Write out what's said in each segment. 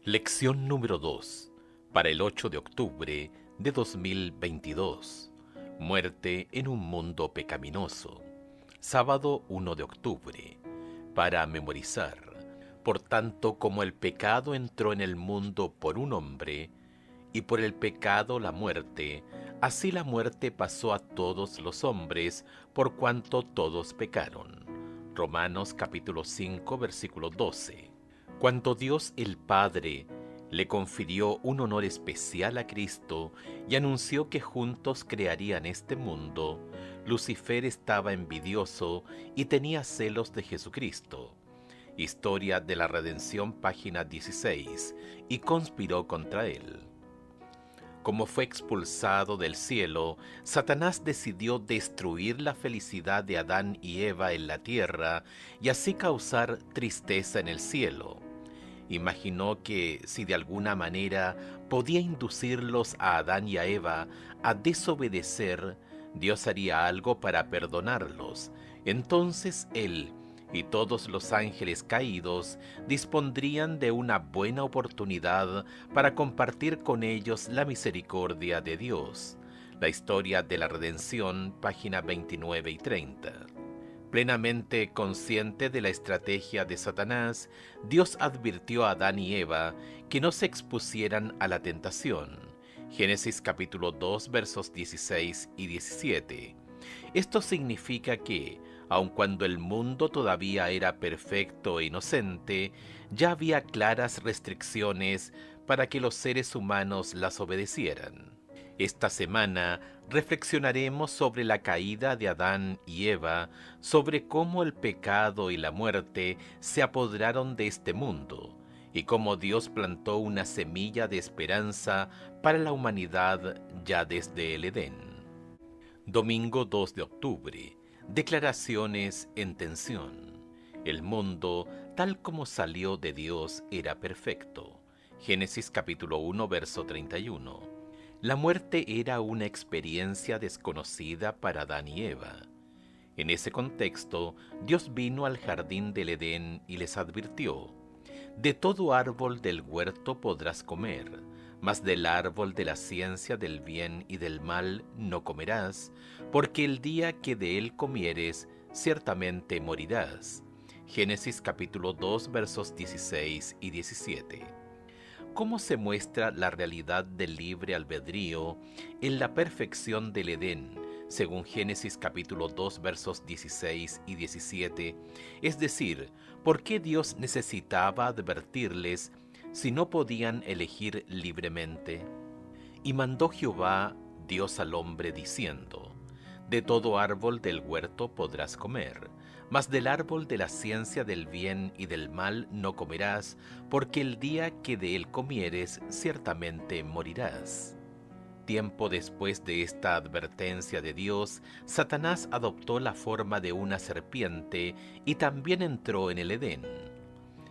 Lección número 2, para el 8 de octubre de 2022. Muerte en un mundo pecaminoso. Sábado 1 de octubre. Para memorizar. Por tanto, como el pecado entró en el mundo por un hombre, y por el pecado la muerte, así la muerte pasó a todos los hombres, por cuanto todos pecaron. Romanos capítulo 5, versículo 12. Cuando Dios el Padre le confirió un honor especial a Cristo y anunció que juntos crearían este mundo, Lucifer estaba envidioso y tenía celos de Jesucristo. Historia de la Redención, página 16, y conspiró contra él. Como fue expulsado del cielo, Satanás decidió destruir la felicidad de Adán y Eva en la tierra y así causar tristeza en el cielo. Imaginó que si de alguna manera podía inducirlos a Adán y a Eva a desobedecer, Dios haría algo para perdonarlos. Entonces él y todos los ángeles caídos dispondrían de una buena oportunidad para compartir con ellos la misericordia de Dios. La historia de la redención, página 29 y 30. Plenamente consciente de la estrategia de Satanás, Dios advirtió a Adán y Eva que no se expusieran a la tentación. Génesis capítulo 2 versos 16 y 17. Esto significa que, aun cuando el mundo todavía era perfecto e inocente, ya había claras restricciones para que los seres humanos las obedecieran. Esta semana reflexionaremos sobre la caída de Adán y Eva, sobre cómo el pecado y la muerte se apoderaron de este mundo, y cómo Dios plantó una semilla de esperanza para la humanidad ya desde el Edén. Domingo 2 de octubre. Declaraciones en tensión. El mundo, tal como salió de Dios, era perfecto. Génesis capítulo 1, verso 31. La muerte era una experiencia desconocida para Adán y Eva. En ese contexto, Dios vino al jardín del Edén y les advirtió: de todo árbol del huerto podrás comer, mas del árbol de la ciencia del bien y del mal no comerás, porque el día que de él comieres, ciertamente morirás. Génesis capítulo 2 versos 16 y 17. ¿Cómo se muestra la realidad del libre albedrío en la perfección del Edén, según Génesis capítulo 2 versos 16 y 17? Es decir, ¿por qué Dios necesitaba advertirles si no podían elegir libremente? Y mandó Jehová Dios al hombre diciendo: de todo árbol del huerto podrás comer, mas del árbol de la ciencia del bien y del mal no comerás, porque el día que de él comieres, ciertamente morirás. Tiempo después de esta advertencia de Dios, Satanás adoptó la forma de una serpiente y también entró en el Edén.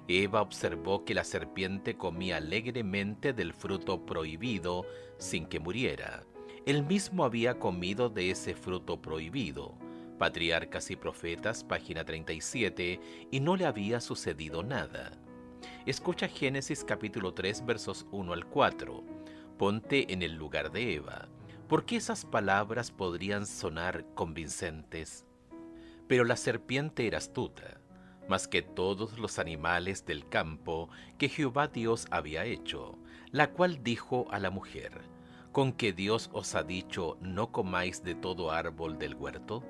Eva observó que la serpiente comía alegremente del fruto prohibido sin que muriera. Él mismo había comido de ese fruto prohibido. Patriarcas y Profetas, página 37, y no le había sucedido nada. Escucha Génesis capítulo 3 versos 1 al 4. Ponte en el lugar de Eva. ¿Por qué esas palabras podrían sonar convincentes? Pero la serpiente era astuta, más que todos los animales del campo que Jehová Dios había hecho, la cual dijo a la mujer: ¿con que Dios os ha dicho, no comáis de todo árbol del huerto?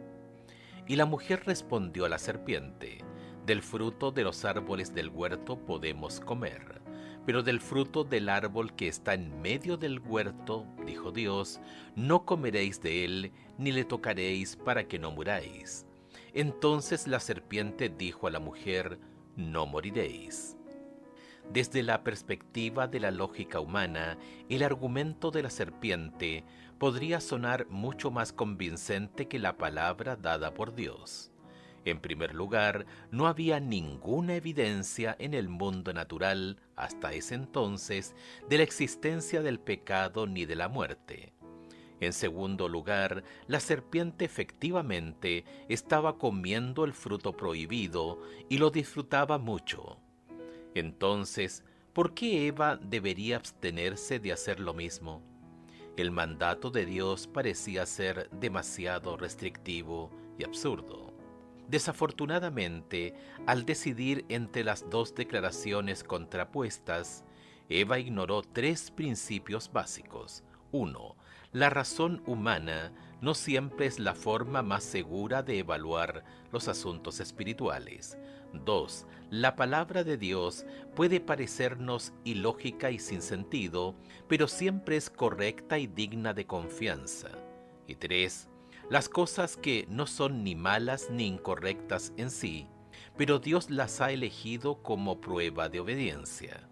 Y la mujer respondió a la serpiente: del fruto de los árboles del huerto podemos comer, pero del fruto del árbol que está en medio del huerto, dijo Dios, no comeréis de él, ni le tocaréis para que no muráis. Entonces la serpiente dijo a la mujer: no moriréis. Desde la perspectiva de la lógica humana, el argumento de la serpiente podría sonar mucho más convincente que la palabra dada por Dios. En primer lugar, no había ninguna evidencia en el mundo natural, hasta ese entonces, de la existencia del pecado ni de la muerte. En segundo lugar, la serpiente efectivamente estaba comiendo el fruto prohibido y lo disfrutaba mucho. Entonces, ¿Por qué Eva debería abstenerse de hacer lo mismo? El mandato de Dios parecía ser demasiado restrictivo y absurdo. Desafortunadamente, al decidir entre las dos declaraciones contrapuestas, Eva ignoró tres principios básicos. 1. La razón humana no siempre es la forma más segura de evaluar los asuntos espirituales. 2. La palabra de Dios puede parecernos ilógica y sin sentido, pero siempre es correcta y digna de confianza. Y 3. Las cosas que no son ni malas ni incorrectas en sí, pero Dios las ha elegido como prueba de obediencia.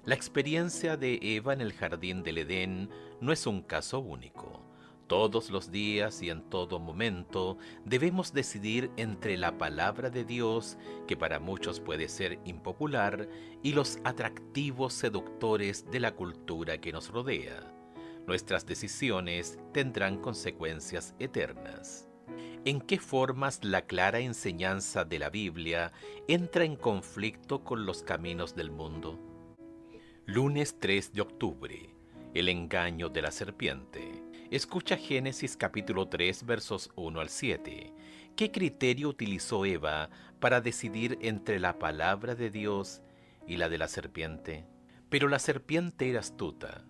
La experiencia de Eva en el jardín del Edén no es un caso único. Todos los días y en todo momento debemos decidir entre la palabra de Dios, que para muchos puede ser impopular, y los atractivos seductores de la cultura que nos rodea. Nuestras decisiones tendrán consecuencias eternas. ¿En qué formas la clara enseñanza de la Biblia entra en conflicto con los caminos del mundo? Lunes 3 de octubre. El engaño de la serpiente. Escucha Génesis capítulo 3 versos 1 al 7. ¿Qué criterio utilizó Eva para decidir entre la palabra de Dios y la de la serpiente? Pero la serpiente era astuta,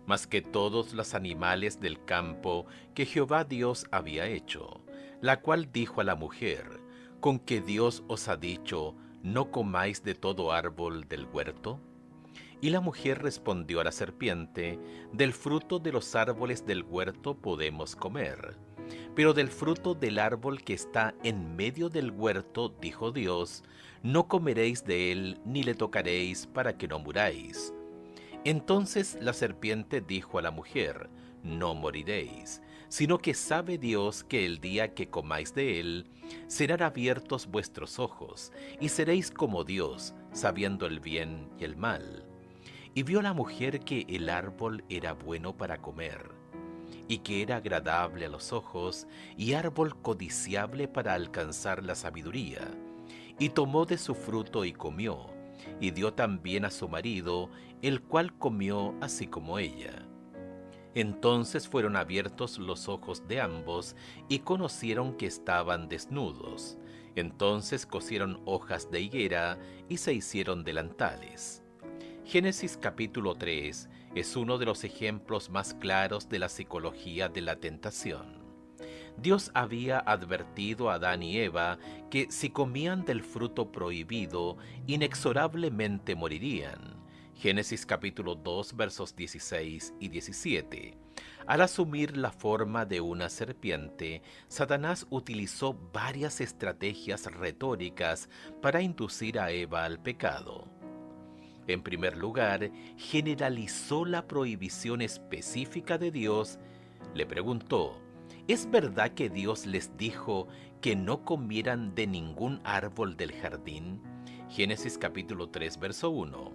más que todos los animales del campo que Jehová Dios había hecho, la cual dijo a la mujer: ¿con que Dios os ha dicho, no comáis de todo árbol del huerto? Y la mujer respondió a la serpiente: del fruto de los árboles del huerto podemos comer, pero del fruto del árbol que está en medio del huerto, dijo Dios, no comeréis de él ni le tocaréis para que no muráis. Entonces la serpiente dijo a la mujer: no moriréis, sino que sabe Dios que el día que comáis de él, serán abiertos vuestros ojos, y seréis como Dios, sabiendo el bien y el mal. Y vio la mujer que el árbol era bueno para comer, y que era agradable a los ojos, y árbol codiciable para alcanzar la sabiduría. Y tomó de su fruto y comió, y dio también a su marido, el cual comió así como ella. Entonces fueron abiertos los ojos de ambos, y conocieron que estaban desnudos. Entonces cosieron hojas de higuera, y se hicieron delantales. Génesis capítulo 3 es uno de los ejemplos más claros de la psicología de la tentación. Dios había advertido a Adán y Eva que si comían del fruto prohibido, inexorablemente morirían. Génesis capítulo 2 versos 16 y 17. Al asumir la forma de una serpiente, Satanás utilizó varias estrategias retóricas para inducir a Eva al pecado. En primer lugar, generalizó la prohibición específica de Dios. Le preguntó: ¿es verdad que Dios les dijo que no comieran de ningún árbol del jardín? Génesis capítulo 3, verso 1.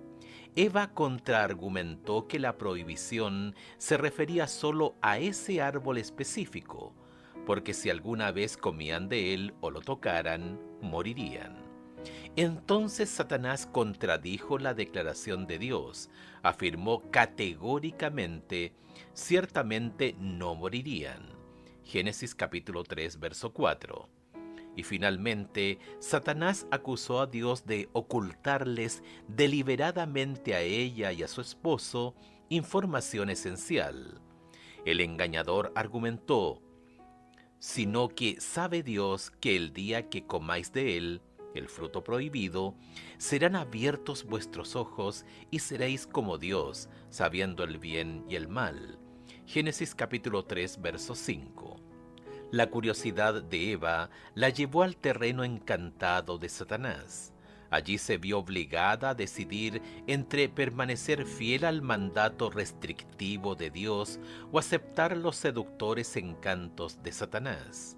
Eva contraargumentó que la prohibición se refería solo a ese árbol específico, porque si alguna vez comían de él o lo tocaran, morirían. Entonces Satanás contradijo la declaración de Dios, afirmó categóricamente: ciertamente no morirían. Génesis capítulo 3, verso 4. Y finalmente, Satanás acusó a Dios de ocultarles deliberadamente a ella y a su esposo información esencial. El engañador argumentó: sino que sabe Dios que el día que comáis de él, el fruto prohibido, serán abiertos vuestros ojos y seréis como Dios, sabiendo el bien y el mal. Génesis capítulo 3, verso 5. La curiosidad de Eva la llevó al terreno encantado de Satanás. Allí se vio obligada a decidir entre permanecer fiel al mandato restrictivo de Dios o aceptar los seductores encantos de Satanás.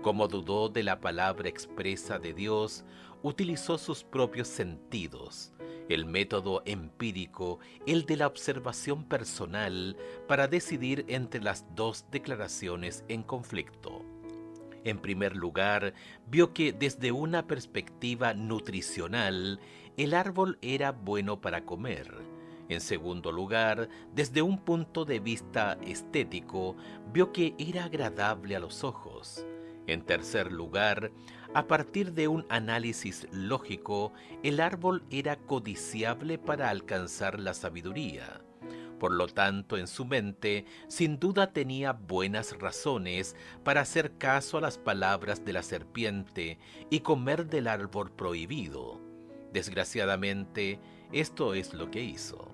Como dudó de la palabra expresa de Dios, utilizó sus propios sentidos, el método empírico, el de la observación personal, para decidir entre las dos declaraciones en conflicto. En primer lugar, vio que desde una perspectiva nutricional, el árbol era bueno para comer. En segundo lugar, desde un punto de vista estético, vio que era agradable a los ojos. En tercer lugar, a partir de un análisis lógico, el árbol era codiciable para alcanzar la sabiduría. Por lo tanto, en su mente, sin duda tenía buenas razones para hacer caso a las palabras de la serpiente y comer del árbol prohibido. Desgraciadamente, esto es lo que hizo.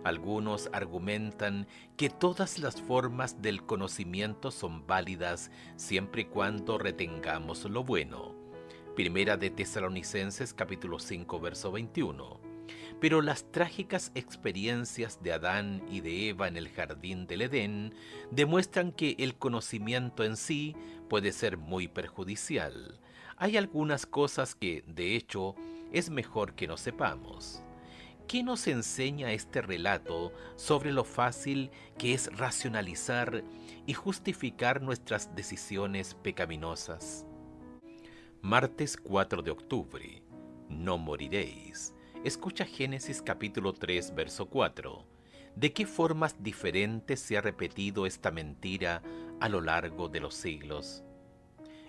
Algunos argumentan que todas las formas del conocimiento son válidas siempre y cuando retengamos lo bueno. Primera de Tesalonicenses capítulo 5 verso 21. Pero las trágicas experiencias de Adán y de Eva en el jardín del Edén demuestran que el conocimiento en sí puede ser muy perjudicial. Hay algunas cosas que, de hecho, es mejor que no sepamos. ¿Qué nos enseña este relato sobre lo fácil que es racionalizar y justificar nuestras decisiones pecaminosas? Martes 4 de octubre. No moriréis. Escucha Génesis capítulo 3, verso 4. ¿De qué formas diferentes se ha repetido esta mentira a lo largo de los siglos?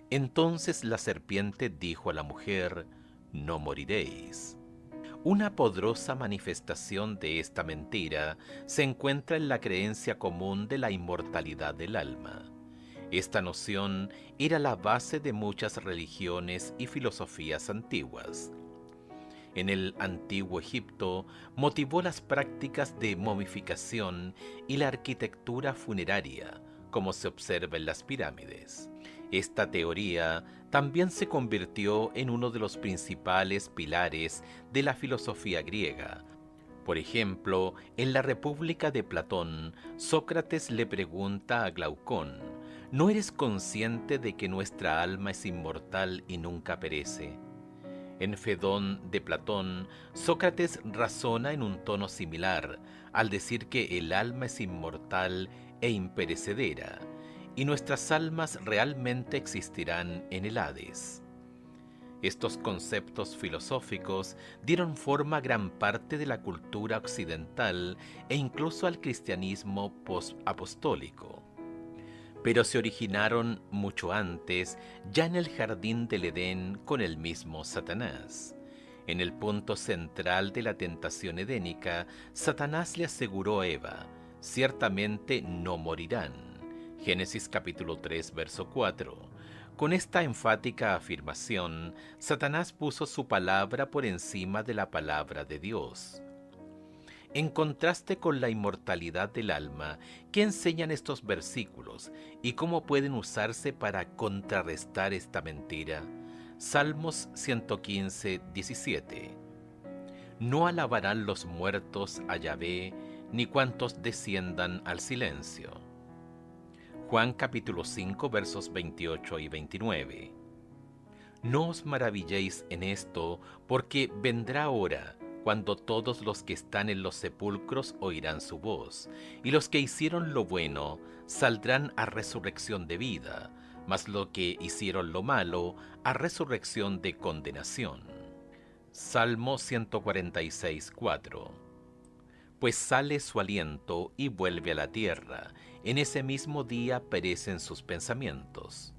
Entonces la serpiente dijo a la mujer: no moriréis. Una poderosa manifestación de esta mentira se encuentra en la creencia común de la inmortalidad del alma. Esta noción era la base de muchas religiones y filosofías antiguas. En el antiguo Egipto motivó las prácticas de momificación y la arquitectura funeraria, como se observa en las pirámides. Esta teoría también se convirtió en uno de los principales pilares de la filosofía griega. Por ejemplo, en la República de Platón, Sócrates le pregunta a Glaucón: ¿no eres consciente de que nuestra alma es inmortal y nunca perece? En Fedón de Platón, Sócrates razona en un tono similar, al decir que el alma es inmortal e imperecedera, y nuestras almas realmente existirán en el Hades. Estos conceptos filosóficos dieron forma a gran parte de la cultura occidental e incluso al cristianismo post-apostólico. Pero se originaron mucho antes, ya en el jardín del Edén con el mismo Satanás. En el punto central de la tentación edénica, Satanás le aseguró a Eva: ciertamente no morirán. Génesis capítulo 3, verso 4. Con esta enfática afirmación, Satanás puso su palabra por encima de la palabra de Dios. En contraste con la inmortalidad del alma, ¿qué enseñan estos versículos y cómo pueden usarse para contrarrestar esta mentira? Salmos 115, 17. No alabarán los muertos a Yahvé, ni cuantos desciendan al silencio. Juan capítulo 5 versos 28 y 29. No os maravilléis en esto, porque vendrá hora cuando todos los que están en los sepulcros oirán su voz, y los que hicieron lo bueno saldrán a resurrección de vida, mas los que hicieron lo malo a resurrección de condenación. Salmo 146, 4. Pues sale su aliento y vuelve a la tierra, en ese mismo día perecen sus pensamientos.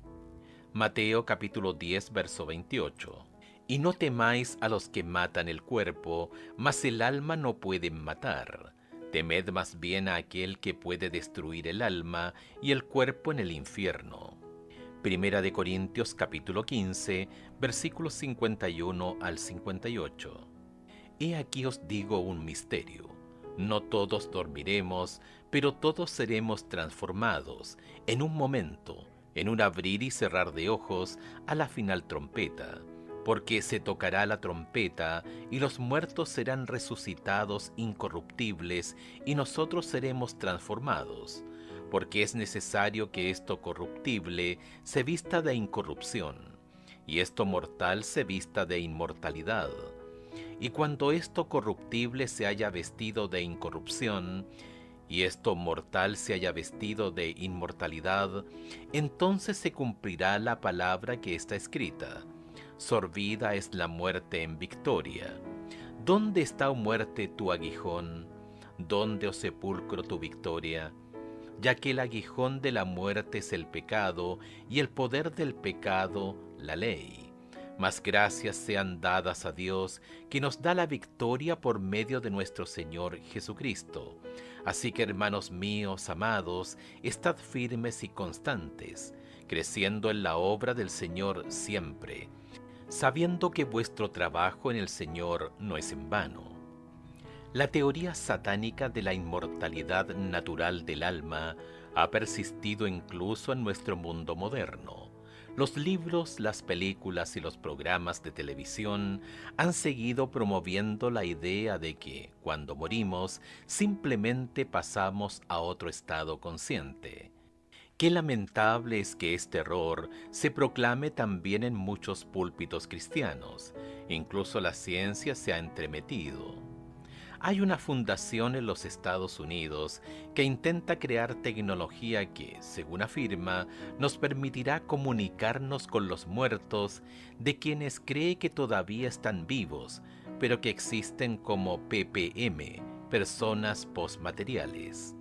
Mateo capítulo 10, verso 28. Y no temáis a los que matan el cuerpo, mas el alma no pueden matar. Temed más bien a aquel que puede destruir el alma y el cuerpo en el infierno. Primera de Corintios capítulo 15, versículos 51 al 58. He aquí os digo un misterio. No todos dormiremos, pero todos seremos transformados, en un momento, en un abrir y cerrar de ojos, a la final trompeta. Porque se tocará la trompeta, y los muertos serán resucitados incorruptibles, y nosotros seremos transformados. Porque es necesario que esto corruptible se vista de incorrupción, y esto mortal se vista de inmortalidad. Y cuando esto corruptible se haya vestido de incorrupción, y esto mortal se haya vestido de inmortalidad, entonces se cumplirá la palabra que está escrita: sorbida es la muerte en victoria. ¿Dónde está, oh muerte, tu aguijón? ¿Dónde, oh sepulcro, tu victoria? Ya que el aguijón de la muerte es el pecado, y el poder del pecado, la ley. Mas gracias sean dadas a Dios, que nos da la victoria por medio de nuestro Señor Jesucristo. Así que, hermanos míos amados, estad firmes y constantes, creciendo en la obra del Señor siempre, sabiendo que vuestro trabajo en el Señor no es en vano. La teoría satánica de la inmortalidad natural del alma ha persistido incluso en nuestro mundo moderno. Los libros, las películas y los programas de televisión han seguido promoviendo la idea de que, cuando morimos, simplemente pasamos a otro estado consciente. Qué lamentable es que este error se proclame también en muchos púlpitos cristianos. Incluso la ciencia se ha entremetido. Hay una fundación en los Estados Unidos que intenta crear tecnología que, según afirma, nos permitirá comunicarnos con los muertos, de quienes cree que todavía están vivos, pero que existen como PPM, personas postmateriales.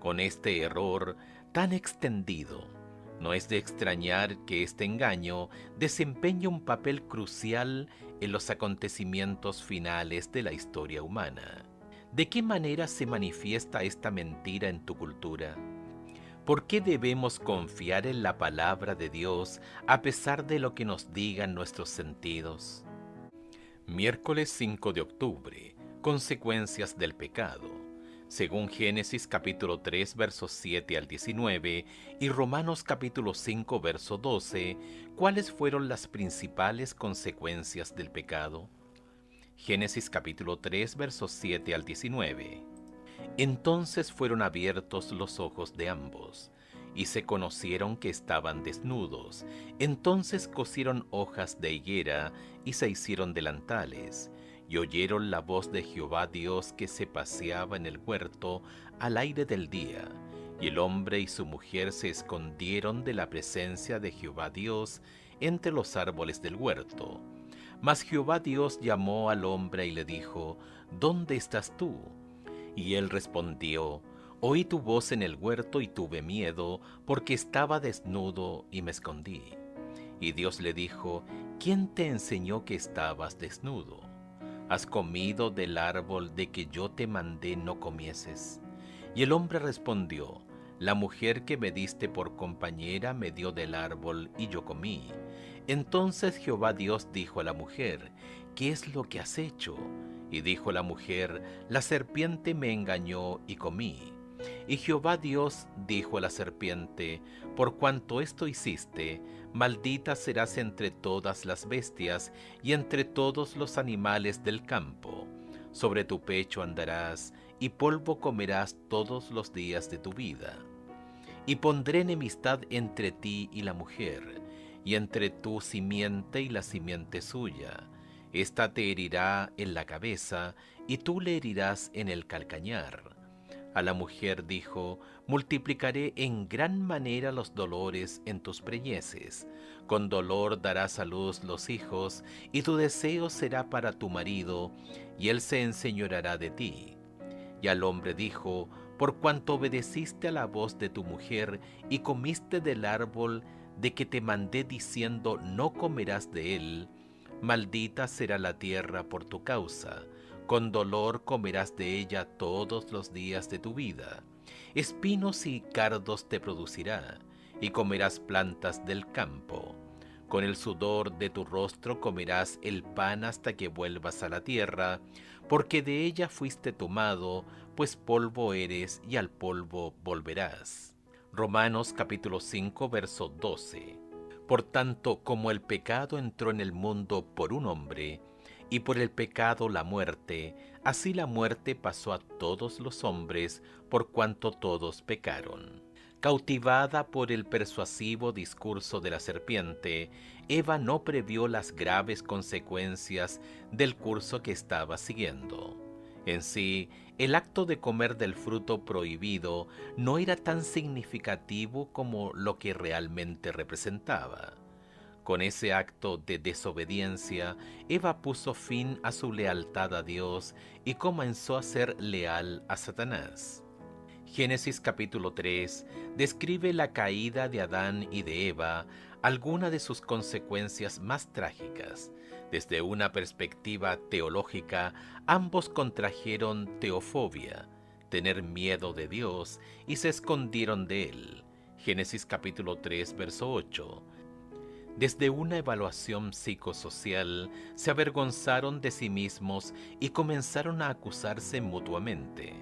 Con este error tan extendido, no es de extrañar que este engaño desempeñe un papel crucial en los acontecimientos finales de la historia humana. ¿De qué manera se manifiesta esta mentira en tu cultura? ¿Por qué debemos confiar en la palabra de Dios a pesar de lo que nos digan nuestros sentidos? Miércoles 5 de octubre. Consecuencias del pecado. Según Génesis capítulo 3 versos 7 al 19 y Romanos capítulo 5 verso 12, ¿cuáles fueron las principales consecuencias del pecado? Génesis capítulo 3 versos 7 al 19. Entonces fueron abiertos los ojos de ambos, y se conocieron que estaban desnudos. Entonces cosieron hojas de higuera y se hicieron delantales. Y oyeron la voz de Jehová Dios que se paseaba en el huerto al aire del día. Y el hombre y su mujer se escondieron de la presencia de Jehová Dios entre los árboles del huerto. Mas Jehová Dios llamó al hombre y le dijo: ¿Dónde estás tú? Y él respondió: Oí tu voz en el huerto y tuve miedo, porque estaba desnudo y me escondí. Y Dios le dijo: ¿Quién te enseñó que estabas desnudo? ¿Has comido del árbol de que yo te mandé no comieses? Y el hombre respondió: La mujer que me diste por compañera me dio del árbol y yo comí. Entonces Jehová Dios dijo a la mujer: ¿Qué es lo que has hecho? Y dijo la mujer: La serpiente me engañó y comí. Y Jehová Dios dijo a la serpiente: Por cuanto esto hiciste, maldita serás entre todas las bestias y entre todos los animales del campo. Sobre tu pecho andarás, y polvo comerás todos los días de tu vida. Y pondré enemistad entre ti y la mujer, y entre tu simiente y la simiente suya. Esta te herirá en la cabeza, y tú le herirás en el calcañar. A la mujer dijo: multiplicaré en gran manera los dolores en tus preñeces. Con dolor darás a luz los hijos, y tu deseo será para tu marido, y él se enseñoreará de ti. Y al hombre dijo: por cuanto obedeciste a la voz de tu mujer, y comiste del árbol de que te mandé diciendo: no comerás de él, maldita será la tierra por tu causa. Con dolor comerás de ella todos los días de tu vida. Espinos y cardos te producirá, y comerás plantas del campo. Con el sudor de tu rostro comerás el pan hasta que vuelvas a la tierra, porque de ella fuiste tomado, pues polvo eres y al polvo volverás. Romanos capítulo 5, verso 12. Por tanto, como el pecado entró en el mundo por un hombre, y por el pecado la muerte, así la muerte pasó a todos los hombres, por cuanto todos pecaron. Cautivada por el persuasivo discurso de la serpiente, Eva no previó las graves consecuencias del curso que estaba siguiendo. En sí, el acto de comer del fruto prohibido no era tan significativo como lo que realmente representaba. Con ese acto de desobediencia, Eva puso fin a su lealtad a Dios y comenzó a ser leal a Satanás. Génesis capítulo 3 describe la caída de Adán y de Eva, algunas de sus consecuencias más trágicas. Desde una perspectiva teológica, ambos contrajeron teofobia, tener miedo de Dios, y se escondieron de él. Génesis capítulo 3, verso 8. Desde una evaluación psicosocial, se avergonzaron de sí mismos y comenzaron a acusarse mutuamente.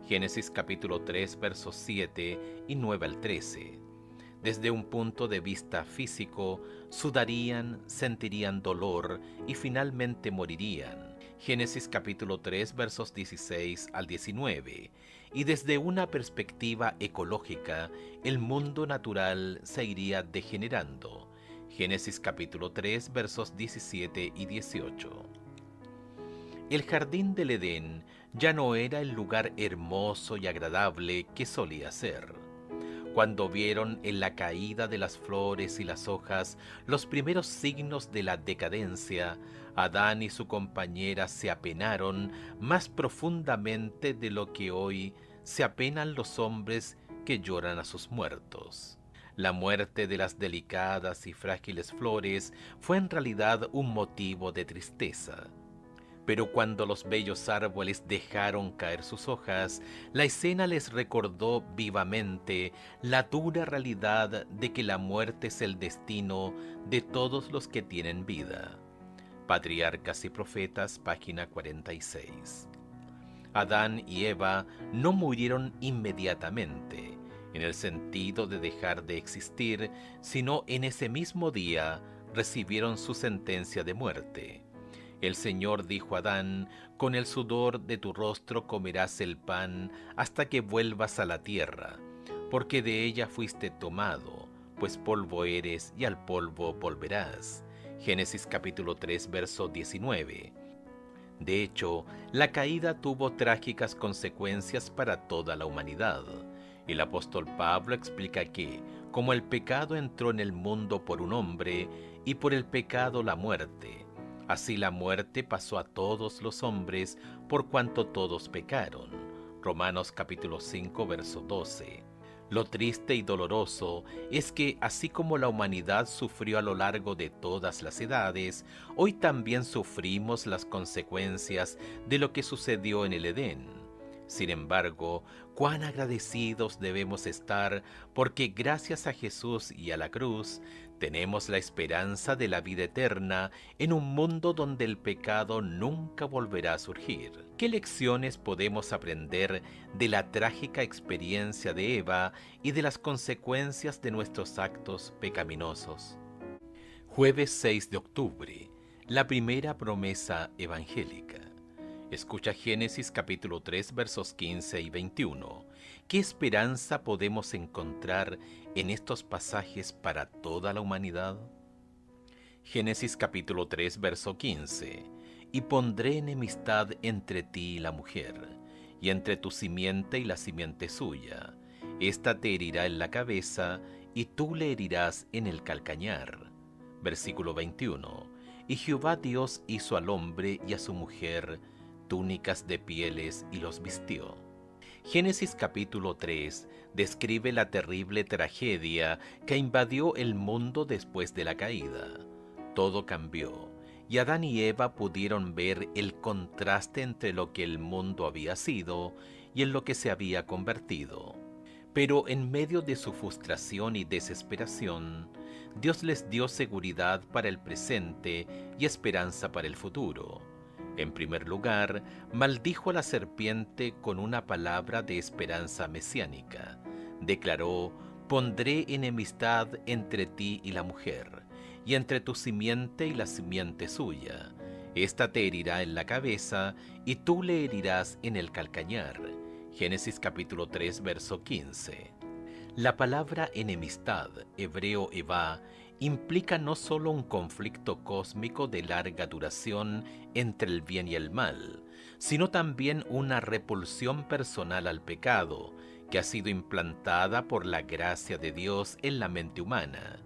Génesis capítulo 3, versos 7 y 9 al 13. Desde un punto de vista físico, sudarían, sentirían dolor y finalmente morirían. Génesis capítulo 3, versos 16 al 19. Y desde una perspectiva ecológica, el mundo natural se iría degenerando. Génesis capítulo 3, versos 17 y 18. El jardín del Edén ya no era el lugar hermoso y agradable que solía ser. Cuando vieron en la caída de las flores y las hojas los primeros signos de la decadencia, Adán y su compañera se apenaron más profundamente de lo que hoy se apenan los hombres que lloran a sus muertos. La muerte de las delicadas y frágiles flores fue en realidad un motivo de tristeza. Pero cuando los bellos árboles dejaron caer sus hojas, la escena les recordó vivamente la dura realidad de que la muerte es el destino de todos los que tienen vida. Patriarcas y Profetas, página 46. Adán y Eva no murieron inmediatamente, en el sentido de dejar de existir, sino en ese mismo día recibieron su sentencia de muerte. El Señor dijo a Adán: con el sudor de tu rostro comerás el pan hasta que vuelvas a la tierra, porque de ella fuiste tomado, pues polvo eres y al polvo volverás. Génesis capítulo 3, verso 19. De hecho, la caída tuvo trágicas consecuencias para toda la humanidad. El apóstol Pablo explica que, como el pecado entró en el mundo por un hombre, y por el pecado la muerte, así la muerte pasó a todos los hombres por cuanto todos pecaron. Romanos capítulo 5, verso 12. Lo triste y doloroso es que, así como la humanidad sufrió a lo largo de todas las edades, hoy también sufrimos las consecuencias de lo que sucedió en el Edén. Sin embargo, cuán agradecidos debemos estar porque gracias a Jesús y a la cruz, tenemos la esperanza de la vida eterna en un mundo donde el pecado nunca volverá a surgir. ¿Qué lecciones podemos aprender de la trágica experiencia de Eva y de las consecuencias de nuestros actos pecaminosos? Jueves 6 de octubre, la primera promesa evangélica. Escucha Génesis capítulo 3 versos 15 y 21. ¿Qué esperanza podemos encontrar en estos pasajes para toda la humanidad? Génesis capítulo 3 verso 15. Y pondré enemistad entre ti y la mujer, y entre tu simiente y la simiente suya. Esta te herirá en la cabeza, y tú le herirás en el calcañar. Versículo 21. Y Jehová Dios hizo al hombre y a su mujer túnicas de pieles y los vistió. Génesis capítulo 3 describe la terrible tragedia que invadió el mundo después de la caída. Todo cambió, y Adán y Eva pudieron ver el contraste entre lo que el mundo había sido y en lo que se había convertido. Pero en medio de su frustración y desesperación, Dios les dio seguridad para el presente y esperanza para el futuro. En primer lugar, maldijo a la serpiente con una palabra de esperanza mesiánica. Declaró: pondré enemistad entre ti y la mujer, y entre tu simiente y la simiente suya. Esta te herirá en la cabeza, y tú le herirás en el calcañar. Génesis capítulo 3, verso 15. La palabra enemistad, hebreo evá, implica no solo un conflicto cósmico de larga duración entre el bien y el mal, sino también una repulsión personal al pecado, que ha sido implantada por la gracia de Dios en la mente humana.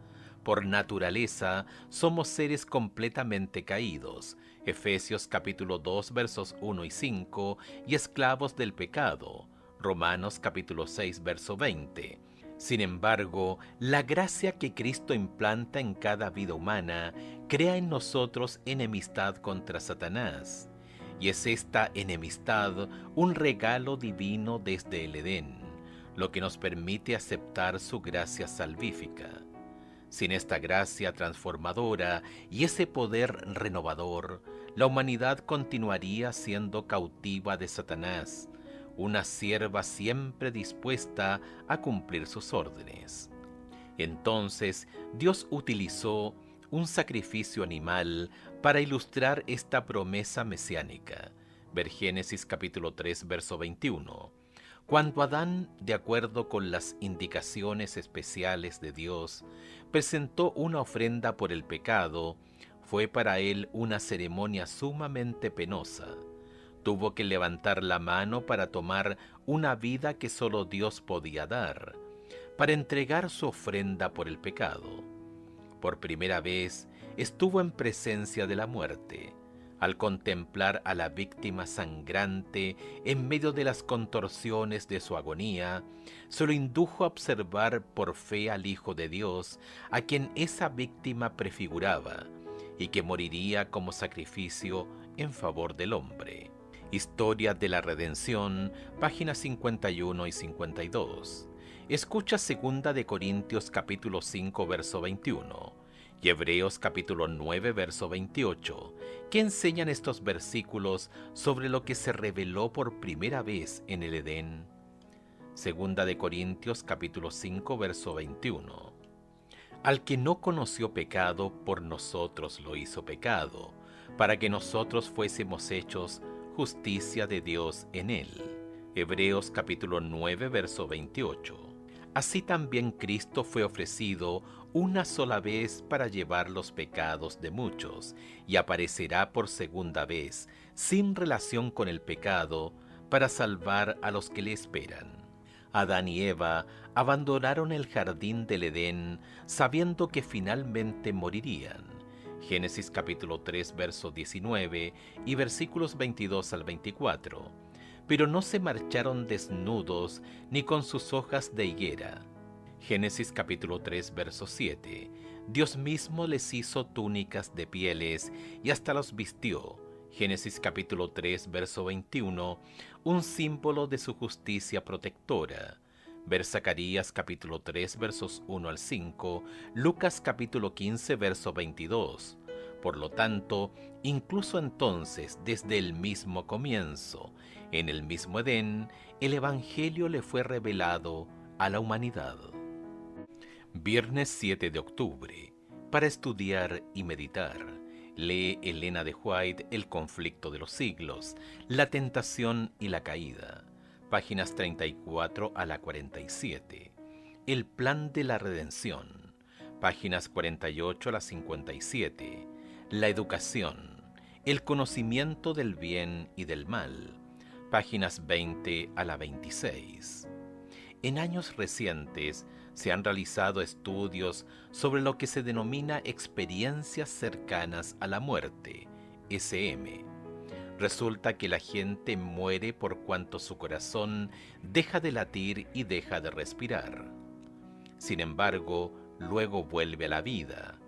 Por naturaleza, somos seres completamente caídos, Efesios capítulo 2 versos 1 y 5, y esclavos del pecado, Romanos capítulo 6 verso 20. Sin embargo, la gracia que Cristo implanta en cada vida humana crea en nosotros enemistad contra Satanás. Y es esta enemistad un regalo divino desde el Edén, lo que nos permite aceptar su gracia salvífica. Sin esta gracia transformadora y ese poder renovador, la humanidad continuaría siendo cautiva de Satanás, una sierva siempre dispuesta a cumplir sus órdenes. Entonces, Dios utilizó un sacrificio animal para ilustrar esta promesa mesiánica. Ver Génesis capítulo 3, verso 21. Cuando Adán, de acuerdo con las indicaciones especiales de Dios, presentó una ofrenda por el pecado, fue para él una ceremonia sumamente penosa. Tuvo que levantar la mano para tomar una vida que solo Dios podía dar, para entregar su ofrenda por el pecado. Por primera vez estuvo en presencia de la muerte. Al contemplar a la víctima sangrante en medio de las contorsiones de su agonía, se lo indujo a observar por fe al Hijo de Dios, a quien esa víctima prefiguraba, y que moriría como sacrificio en favor del hombre. Historia de la Redención, páginas 51 y 52. Escucha 2 de Corintios capítulo 5, verso 21. Y Hebreos capítulo 9, verso 28, que enseñan estos versículos sobre lo que se reveló por primera vez en el Edén. 2 de Corintios capítulo 5, verso 21. Al que no conoció pecado, por nosotros lo hizo pecado, para que nosotros fuésemos hechos justicia de Dios en él. Hebreos capítulo 9, verso 28. Así también Cristo fue ofrecido una sola vez para llevar los pecados de muchos, y aparecerá por segunda vez, sin relación con el pecado, para salvar a los que le esperan. Adán y Eva abandonaron el jardín del Edén, sabiendo que finalmente morirían. Génesis capítulo 3, verso 19 y versículos 22 al 24. Pero no se marcharon desnudos ni con sus hojas de higuera. Génesis capítulo 3, verso 7. Dios mismo les hizo túnicas de pieles y hasta los vistió. Génesis capítulo 3, verso 21, un símbolo de su justicia protectora. Ver Zacarías capítulo 3, versos 1 al 5, Lucas capítulo 15, verso 22. Por lo tanto, incluso entonces, desde el mismo comienzo, en el mismo Edén, el Evangelio le fue revelado a la humanidad. Viernes 7 de octubre. Para estudiar y meditar, lee Elena de White El conflicto de los siglos, la tentación y la caída, páginas 34 a la 47. El plan de la redención, páginas 48 a la 57. La educación, el conocimiento del bien y del mal, páginas 20 a la 26. En años recientes se han realizado estudios sobre lo que se denomina experiencias cercanas a la muerte, SM. Resulta que la gente muere por cuanto su corazón deja de latir y deja de respirar. Sin embargo, luego vuelve a la vida,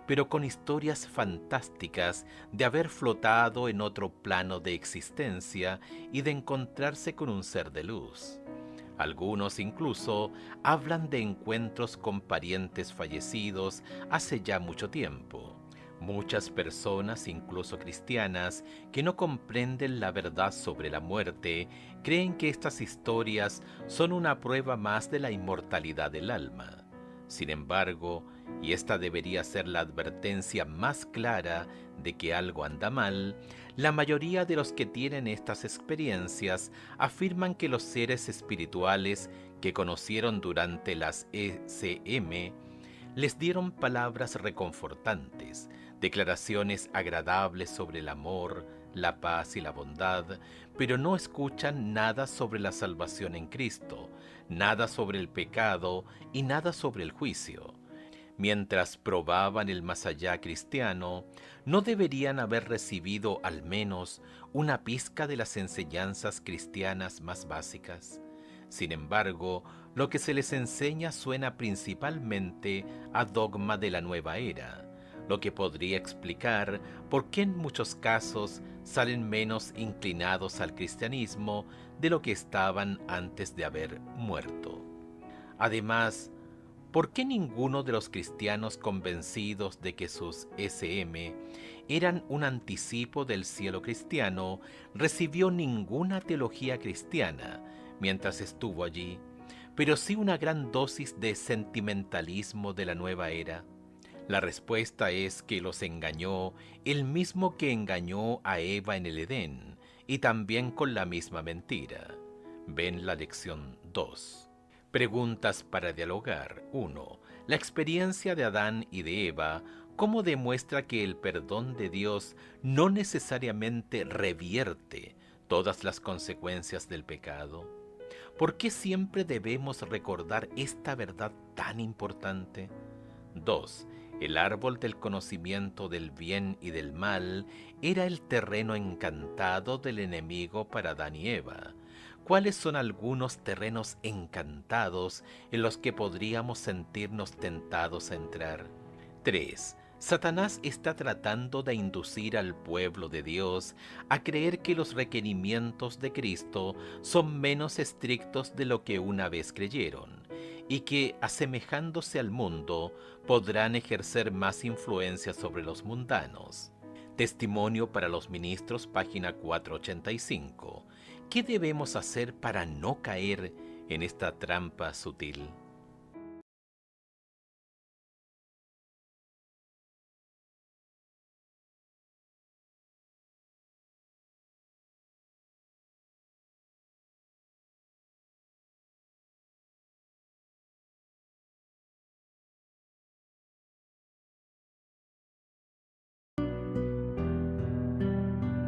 pero con historias fantásticas de haber flotado en otro plano de existencia y de encontrarse con un ser de luz. Algunos incluso hablan de encuentros con parientes fallecidos hace ya mucho tiempo. Muchas personas, incluso cristianas, que no comprenden la verdad sobre la muerte, creen que estas historias son una prueba más de la inmortalidad del alma. Sin embargo, y esta debería ser la advertencia más clara de que algo anda mal, la mayoría de los que tienen estas experiencias afirman que los seres espirituales que conocieron durante las ECM Les dieron palabras reconfortantes, declaraciones agradables sobre el amor, la paz y la bondad, pero no escuchan nada sobre la salvación en Cristo, nada sobre el pecado y nada sobre el juicio. Mientras probaban el más allá cristiano, ¿no deberían haber recibido al menos una pizca de las enseñanzas cristianas más básicas? Sin embargo, lo que se les enseña suena principalmente a dogma de la nueva era, lo que podría explicar por qué en muchos casos salen menos inclinados al cristianismo de lo que estaban antes de haber muerto. Además, ¿por qué ninguno de los cristianos convencidos de que sus SM eran un anticipo del cielo cristiano recibió ninguna teología cristiana mientras estuvo allí, pero sí una gran dosis de sentimentalismo de la nueva era? La respuesta es que los engañó el mismo que engañó a Eva en el Edén, y también con la misma mentira. Ven la lección 2. Preguntas para dialogar. 1. La experiencia de Adán y de Eva, ¿cómo demuestra que el perdón de Dios no necesariamente revierte todas las consecuencias del pecado? ¿Por qué siempre debemos recordar esta verdad tan importante? 2. El árbol del conocimiento del bien y del mal era el terreno encantado del enemigo para Adán y Eva. ¿Cuáles son algunos terrenos encantados en los que podríamos sentirnos tentados a entrar? 3. Satanás está tratando de inducir al pueblo de Dios a creer que los requerimientos de Cristo son menos estrictos de lo que una vez creyeron, y que, asemejándose al mundo, podrán ejercer más influencia sobre los mundanos. Testimonio para los ministros, página 485. ¿Qué debemos hacer para no caer en esta trampa sutil?